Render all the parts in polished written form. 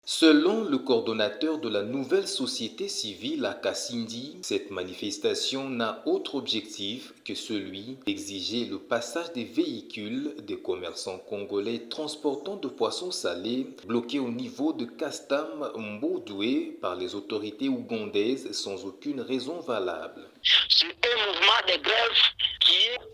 Selon le coordonnateur de la nouvelle société civile à Kasindi, cette manifestation n'a autre objectif que celui d'exiger le passage des véhicules des commerçants congolais transportant de poissons salés bloqués au niveau de Kastam Mbodoué par les autorités ougandaises sans aucune raison valable. C'est un mouvement de grève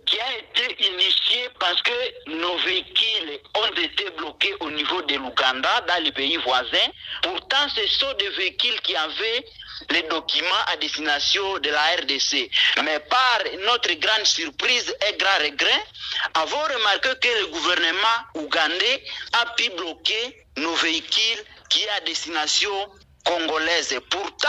qui a été initié parce que nos véhicules ont été bloqués au niveau de l'Ouganda, dans les pays voisins. Pourtant, ce sont des véhicules qui avaient les documents à destination de la RDC. Mais par notre grande surprise et grand regret, avons remarqué que le gouvernement ougandais a pu bloquer nos véhicules qui sont à destination congolaise. Pourtant,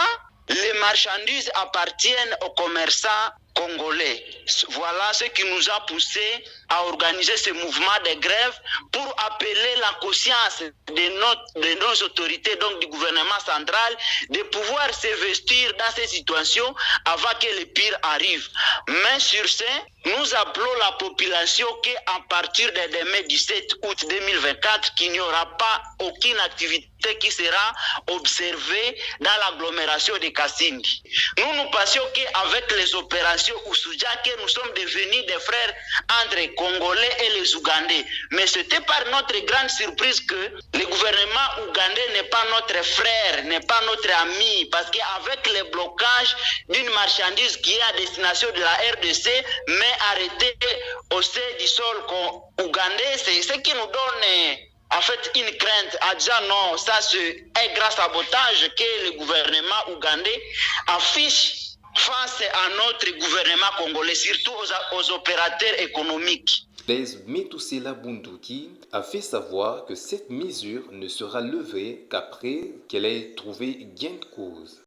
les marchandises appartiennent aux commerçants congolais. Voilà ce qui nous a poussé à organiser ce mouvement de grève pour appeler la conscience de nos autorités, donc du gouvernement central, de pouvoir s'investir dans ces situations avant que le pire arrive. Mais sur ce, nous appelons la population qu'à partir de demain 17 août 2024, qu'il n'y aura pas aucune activité qui sera observée dans l'agglomération de Kasindi. Nous pensions qu'avec les opérations Oussoudia, que nous sommes devenus des frères entre les Congolais et les Ougandais. Mais c'était par notre grande surprise que le gouvernement ougandais n'est pas notre frère, n'est pas notre ami, parce qu'avec le blocage d'une marchandise qui est à destination de la RDC, mais arrêtée au sein du sol ougandais, c'est ce qui nous donne en fait une crainte à dire non, ça c'est un grand sabotage que le gouvernement ougandais affiche face à notre gouvernement congolais, surtout aux opérateurs économiques. Blaise Metoussela Bunduki a fait savoir que cette mesure ne sera levée qu'après qu'elle ait trouvé gain de cause.